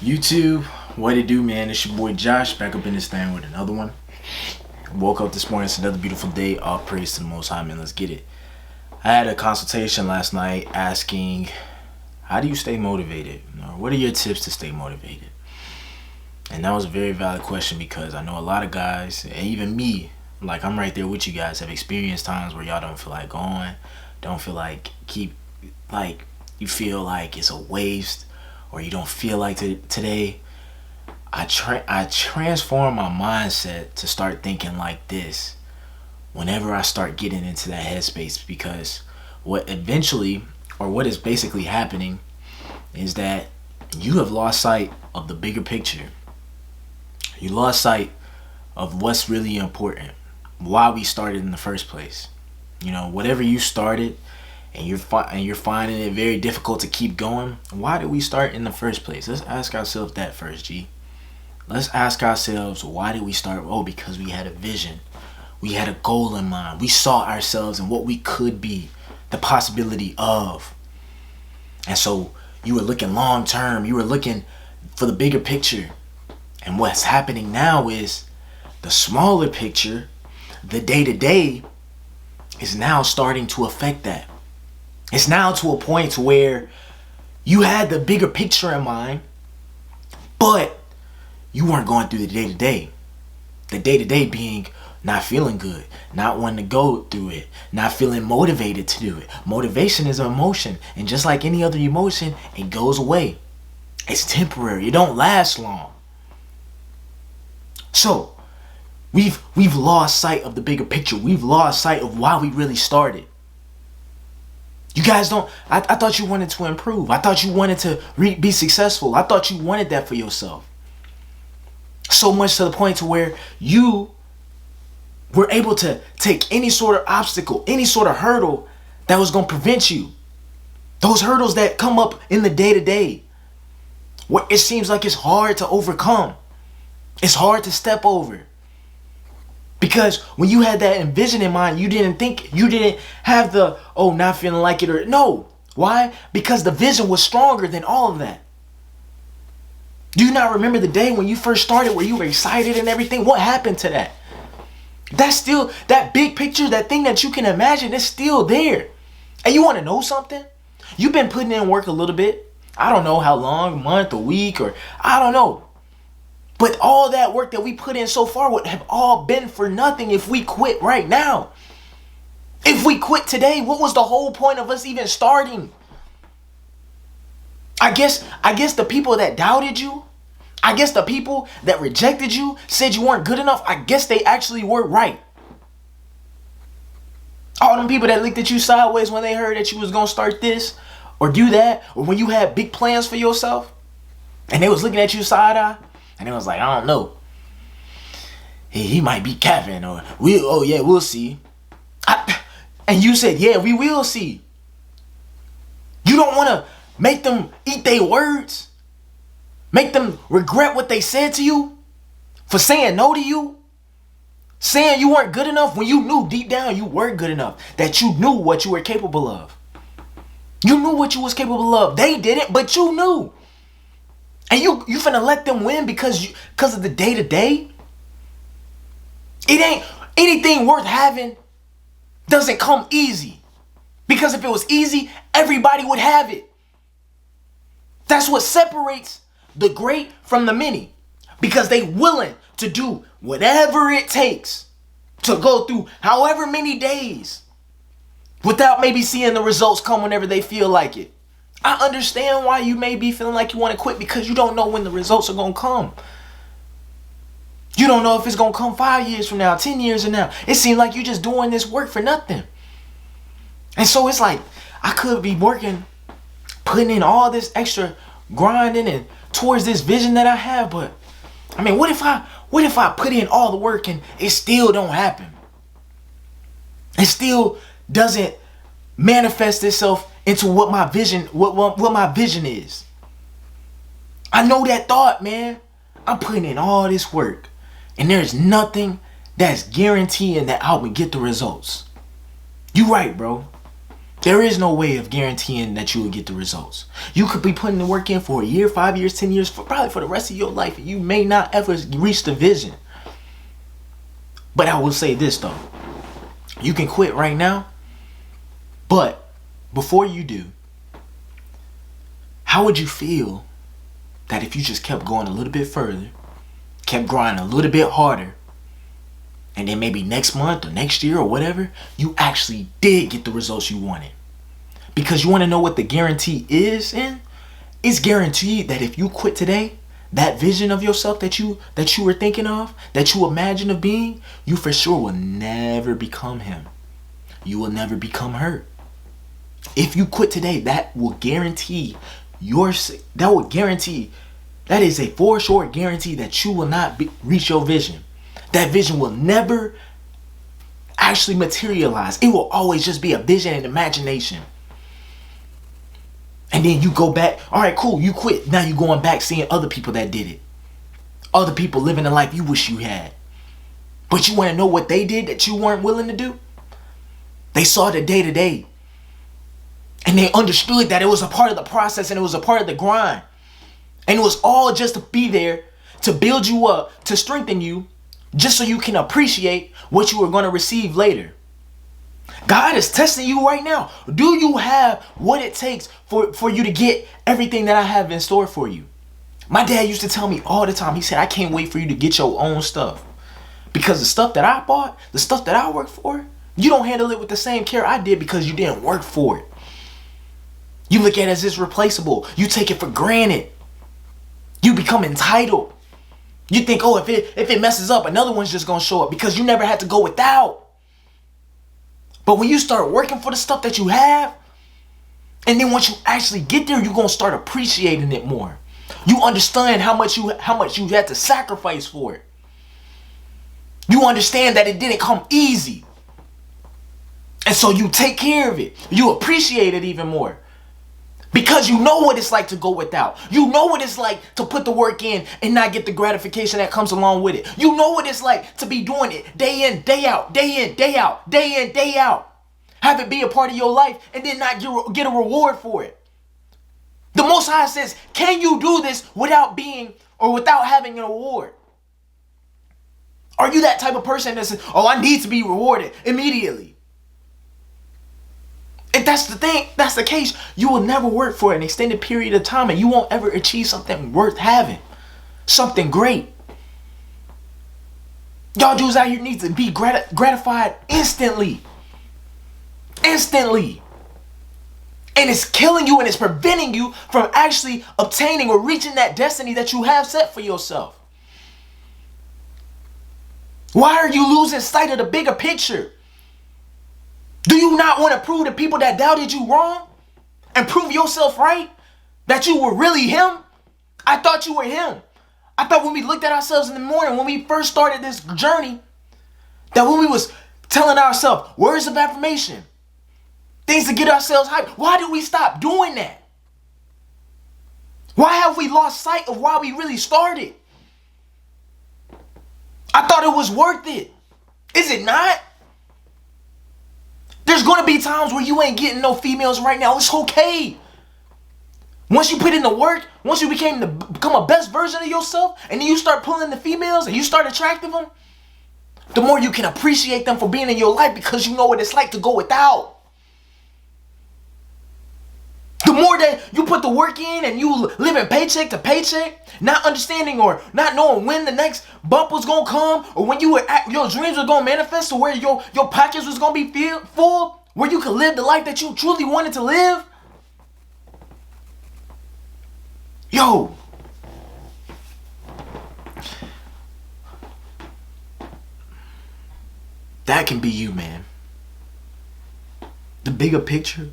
YouTube, what it do, man? It's your boy Josh back up in this thing with another one. Woke up this morning, it's another beautiful day. All praise to the Most High, man. Let's get it. I had a consultation last night asking, how do you stay motivated? Or what are your tips to stay motivated? And that was a very valid question because I know a lot of guys, and even me, like I'm right there with you guys, have experienced times where y'all don't feel like going, don't feel like you feel like it's a waste, or you don't feel like today. I transform my mindset to start thinking like this whenever I start getting into that headspace, because what is basically happening is that you have lost sight of the bigger picture. You lost sight of what's really important, why we started in the first place. You know, whatever you started and you're finding it very difficult to keep going, why did we start in the first place? Let's ask ourselves that first, G. Let's ask ourselves, why did we start? Oh, because we had a vision. We had a goal in mind. We saw ourselves and what we could be, the possibility of. And so you were looking long term. You were looking for the bigger picture. And what's happening now is the smaller picture, the day-to-day, is now starting to affect that. It's now to a point where you had the bigger picture in mind, but you weren't going through the day-to-day. The day-to-day being not feeling good, not wanting to go through it, not feeling motivated to do it. Motivation is an emotion, and just like any other emotion, it goes away. It's temporary. It don't last long. So, we've lost sight of the bigger picture. We've lost sight of why we really started. You guys don't, I thought you wanted to improve. I thought you wanted to be successful. I thought you wanted that for yourself. So much to the point to where you were able to take any sort of obstacle, any sort of hurdle that was going to prevent you. Those hurdles that come up in the day-to-day, where it seems like it's hard to overcome. It's hard to step over. Because when you had that vision in mind, you didn't have the, not feeling like it, or no. Why? Because the vision was stronger than all of that. Do you not remember the day when you first started where you were excited and everything? What happened to that? That's still, that big picture, that thing that you can imagine, is still there. And you want to know something? You've been putting in work a little bit. I don't know how long, a month, a week, or I don't know. But all that work that we put in so far would have all been for nothing if we quit right now. If we quit today, what was the whole point of us even starting? I guess the people that doubted you, I guess the people that rejected you, said you weren't good enough, I guess they actually were right. All them people that looked at you sideways when they heard that you was going to start this or do that, or when you had big plans for yourself, and they was looking at you side-eye, and it was like, I don't know. He might be capping, or we'll see. And you said, yeah, we will see. You don't want to make them eat their words? Make them regret what they said to you for saying no to you? Saying you weren't good enough when you knew deep down you were good enough. That you knew what you were capable of. You knew what you was capable of. They didn't, but you knew. And you finna let them win because of the day-to-day? It ain't anything worth having doesn't come easy. Because if it was easy, everybody would have it. That's what separates the great from the many. Because they willing to do whatever it takes to go through however many days without maybe seeing the results come whenever they feel like it. I understand why you may be feeling like you want to quit, because you don't know when the results are going to come. You don't know if it's going to come 5 years from now, 10 years from now. It seems like you're just doing this work for nothing. And so it's like, I could be working, putting in all this extra grinding and towards this vision that I have, but I mean, what if I put in all the work and it still don't happen? It still doesn't manifest itself into what my vision is. I know that thought, man. I'm putting in all this work, and there's nothing that's guaranteeing that I would get the results. You right, bro. There is no way of guaranteeing that you will get the results. You could be putting the work in for a year, 5 years, 10 years, probably for the rest of your life, and you may not ever reach the vision. But I will say this though. You can quit right now, but before you do, how would you feel that if you just kept going a little bit further, kept grinding a little bit harder, and then maybe next month or next year or whatever, you actually did get the results you wanted? Because you want to know what the guarantee is in? It's guaranteed that if you quit today, that vision of yourself that you were thinking of, that you imagine of being, you for sure will never become him. You will never become her. If you quit today, that will guarantee that is a for sure guarantee that you will not reach your vision. That vision will never actually materialize. It will always just be a vision and imagination. And then you go back. All right, cool. You quit. Now you're going back seeing other people that did it. Other people living the life you wish you had. But you want to know what they did that you weren't willing to do? They saw the day to day. And they understood that it was a part of the process and it was a part of the grind. And it was all just to be there to build you up, to strengthen you, just so you can appreciate what you are going to receive later. God is testing you right now. Do you have what it takes for you to get everything that I have in store for you? My dad used to tell me all the time, he said, I can't wait for you to get your own stuff. Because the stuff that I bought, the stuff that I worked for, you don't handle it with the same care I did because you didn't work for it. You look at it as it's replaceable. You take it for granted. You become entitled. You think, oh, if it messes up, another one's just going to show up because you never had to go without. But when you start working for the stuff that you have, and then once you actually get there, you're going to start appreciating it more. You understand how much you had to sacrifice for it. You understand that it didn't come easy. And so you take care of it. You appreciate it even more. Because you know what it's like to go without. You know what it's like to put the work in and not get the gratification that comes along with it. You know what it's like to be doing it day in, day out, day in, day out, day in, day out. Have it be a part of your life and then not get a reward for it. The Most High says, can you do this without having an award? Are you that type of person that says, oh, I need to be rewarded immediately? If that's the case, you will never work for an extended period of time and you won't ever achieve something worth having. Something great. Y'all dudes out here need to be gratified instantly. Instantly. And it's killing you and it's preventing you from actually obtaining or reaching that destiny that you have set for yourself. Why are you losing sight of the bigger picture? Do you not want to prove to people that doubted you wrong and prove yourself right? That you were really him? I thought you were him. I thought when we looked at ourselves in the morning, when we first started this journey, that when we was telling ourselves words of affirmation, things to get ourselves hyped, why did we stop doing that? Why have we lost sight of why we really started? I thought it was worth it. Is it not? There's going to be times where you ain't getting no females right now. It's okay. Once you put in the work, once you become a best version of yourself, and then you start pulling the females and you start attracting them, the more you can appreciate them for being in your life because you know what it's like to go without. The more that you put the work in and you live in paycheck to paycheck, not understanding or not knowing when the next bump was going to come or when your dreams were going to manifest or where your pockets was going to be full, where you could live the life that you truly wanted to live. Yo. That can be you, man. The bigger picture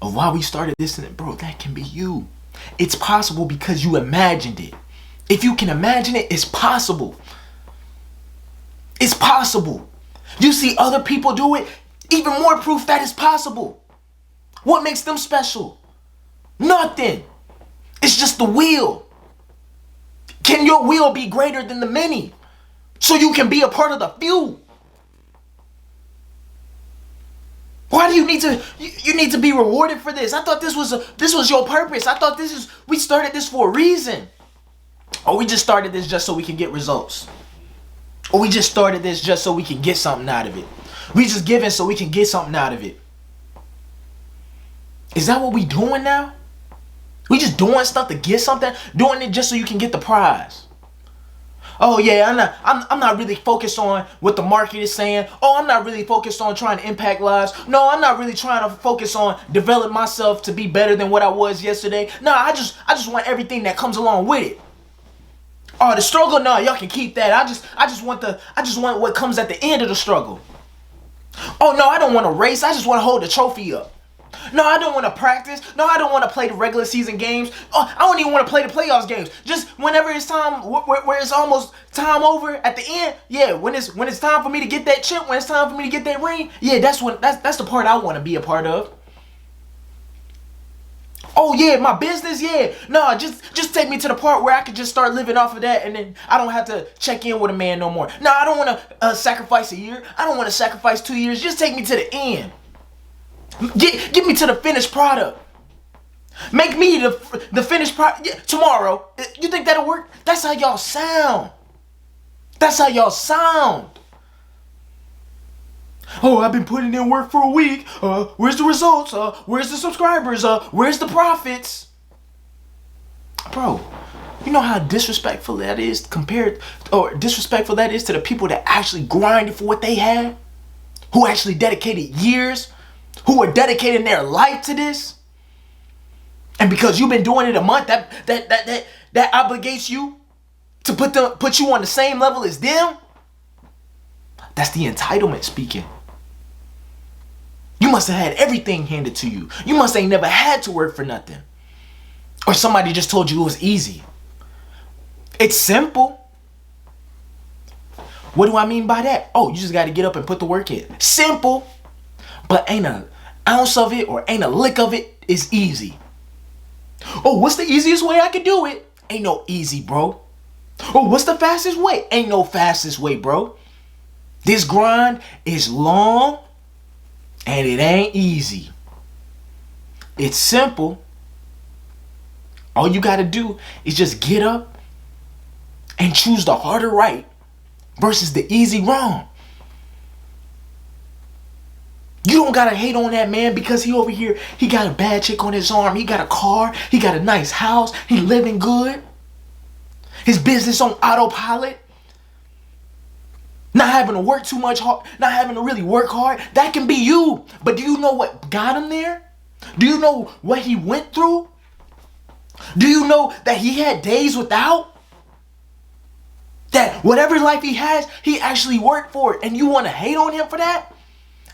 of why we started this and that, bro, that can be you. It's possible because you imagined it. If you can imagine it, it's possible. It's possible. You see other people do it, even more proof that it's possible. What makes them special? Nothing. It's just the will. Can your will be greater than the many so you can be a part of the few? Why do you need to? You need to be rewarded for this. I thought this was your purpose. I thought we started this for a reason. Or we just started this just so we can get results. Or we just started this just so we can get something out of it. We just giving so we can get something out of it. Is that what we doing now? We just doing stuff to get something, doing it just so you can get the prize. Oh yeah, I'm not really focused on what the market is saying. Oh, I'm not really focused on trying to impact lives. No, I'm not really trying to focus on develop myself to be better than what I was yesterday. No, I just want everything that comes along with it. Oh, the struggle, no, y'all can keep that. I just want what comes at the end of the struggle. Oh no, I don't want to race. I just want to hold the trophy up. No, I don't want to practice. No, I don't want to play the regular season games. Oh, I don't even want to play the playoffs games. Just whenever it's time, where it's almost time over at the end. Yeah, when it's time for me to get that chip, when it's time for me to get that ring. Yeah, that's the part I want to be a part of. Oh yeah, my business, yeah. No, just take me to the part where I can just start living off of that, and then I don't have to check in with a man no more. No, I don't want to sacrifice a year. I don't want to sacrifice 2 years. Just take me to the end. Get me to the finished product. Make me the finished product tomorrow. You think that'll work? That's how y'all sound. That's how y'all sound. Oh, I've been putting in work for a week. Where's the results? Where's the subscribers? Where's the profits? Bro, you know how disrespectful that is disrespectful that is to the people that actually grinded for what they had? Who actually dedicated years? Who are dedicating their life to this? And because you've been doing it a month, that obligates you to put you on the same level as them? That's the entitlement speaking. You must have had everything handed to you. You must ain't never had to work for nothing. Or somebody just told you it was easy. It's simple. What do I mean by that? Oh, you just got to get up and put the work in. Simple. But ain't an ounce of it or ain't a lick of it is easy. Oh, what's the easiest way I can do it? Ain't no easy, bro. Oh, what's the fastest way? Ain't no fastest way, bro. This grind is long and it ain't easy. It's simple. All you got to do is just get up and choose the harder right versus the easy wrong. You don't got to hate on that man because he over here, he got a bad chick on his arm. He got a car. He got a nice house. He living good. His business on autopilot. Not having to work too much hard, not having to really work hard. That can be you. But do you know what got him there? Do you know what he went through? Do you know that he had days without? That whatever life he has, he actually worked for it. And you want to hate on him for that?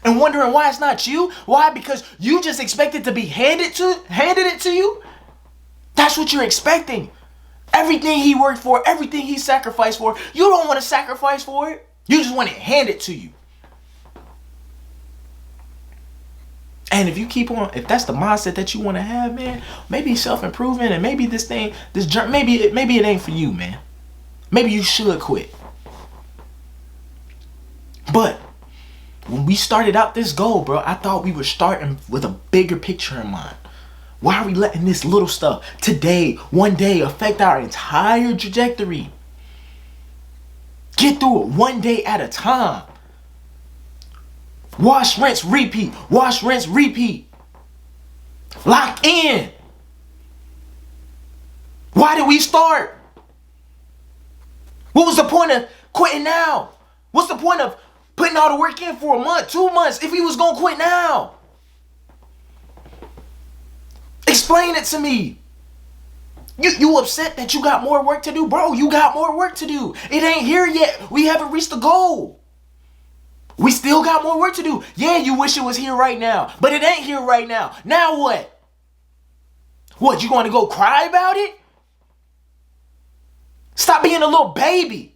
And wondering why it's not you? Why? Because you just expect it to be handed it to you? That's what you're expecting. Everything he worked for, everything he sacrificed for, you don't want to sacrifice for it. You just want it handed to you. And if that's the mindset that you want to have, man, maybe self-improvement and maybe maybe it ain't for you, man. Maybe you should quit. But when we started out this goal, bro, I thought we were starting with a bigger picture in mind. Why are we letting this little stuff today, one day, affect our entire trajectory? Get through it one day at a time. Wash, rinse, repeat. Wash, rinse, repeat. Lock in. Why did we start? What was the point of quitting now? What's the point of putting all the work in for a month, 2 months, if he was going to quit now? Explain it to me. You upset that you got more work to do? Bro, you got more work to do. It ain't here yet. We haven't reached the goal. We still got more work to do. Yeah, you wish it was here right now, but it ain't here right now. Now what? What, you want to go cry about it? Stop being a little baby.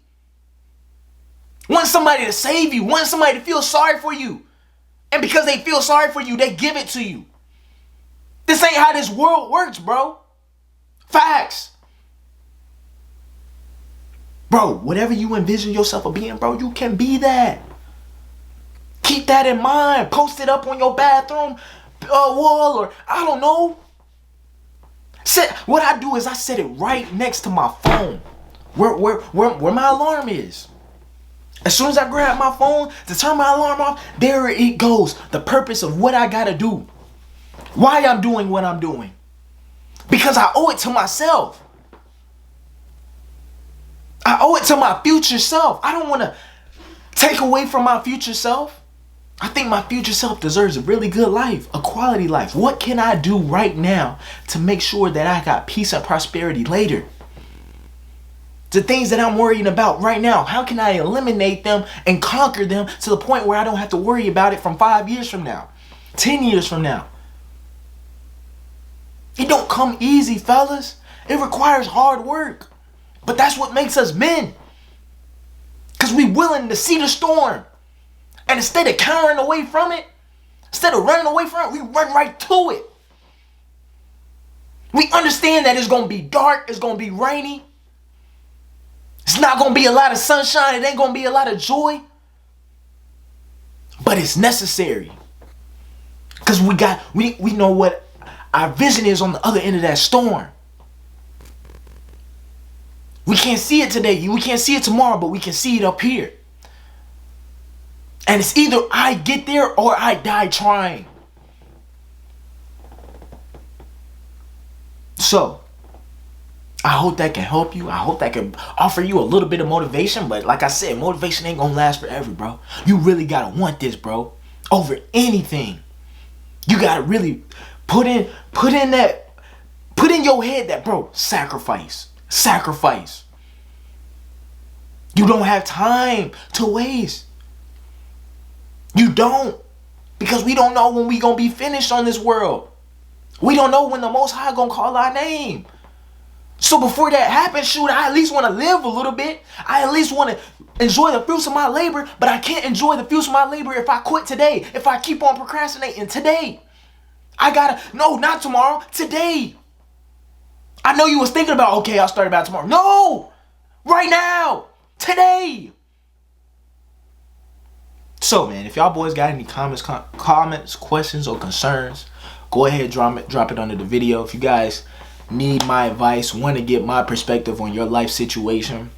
Want somebody to save you. Want somebody to feel sorry for you. And because they feel sorry for you, they give it to you. This ain't how this world works, bro. Facts. Bro, whatever you envision yourself of being, bro, you can be that. Keep that in mind. Post it up on your bathroom wall, or I don't know. What I do is I set it right next to my phone, where my alarm is. As soon as I grab my phone to turn my alarm off, there it goes. The purpose of what I gotta do. Why I'm doing what I'm doing. Because I owe it to myself. I owe it to my future self. I don't want to take away from my future self. I think my future self deserves a really good life, a quality life. What can I do right now to make sure that I got peace and prosperity later? The things that I'm worrying about right now, how can I eliminate them and conquer them to the point where I don't have to worry about it from 5 years from now, 10 years from now? It don't come easy, fellas. It requires hard work. But that's what makes us men. Because we willing to see the storm. And instead of cowering away from it, instead of running away from it, we run right to it. We understand that it's going to be dark, it's going to be rainy. It's not going to be a lot of sunshine, it ain't going to be a lot of joy. But it's necessary. Because we know what our vision is on the other end of that storm. We can't see it today, we can't see it tomorrow, but we can see it up here. And it's either I get there or I die trying. So, I hope that can help you. I hope that can offer you a little bit of motivation. But like I said, motivation ain't gonna last forever, bro. You really gotta want this, bro. Over anything. You gotta really put in your head that, bro, sacrifice. Sacrifice. You don't have time to waste. You don't. Because we don't know when we gonna be finished on this world. We don't know when the Most High gonna call our name. So before that happens, shoot, I at least want to live a little bit. I at least want to enjoy the fruits of my labor. But I can't enjoy the fruits of my labor if I quit today. If I keep on procrastinating today. No, not tomorrow. Today. I know you was thinking about, okay, I'll start about tomorrow. No! Right now! Today! So, man, if y'all boys got any comments, questions, or concerns, go ahead, drop it under the video. If you guys need my advice, want to get my perspective on your life situation,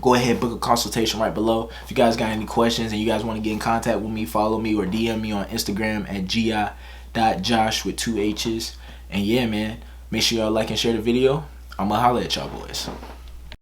go ahead, book a consultation right below. If you guys got any questions and you guys want to get in contact with me, follow me or DM me on Instagram at gi.josh with 2 H's. And yeah, man, make sure y'all like and share the video. I'ma holla at y'all boys.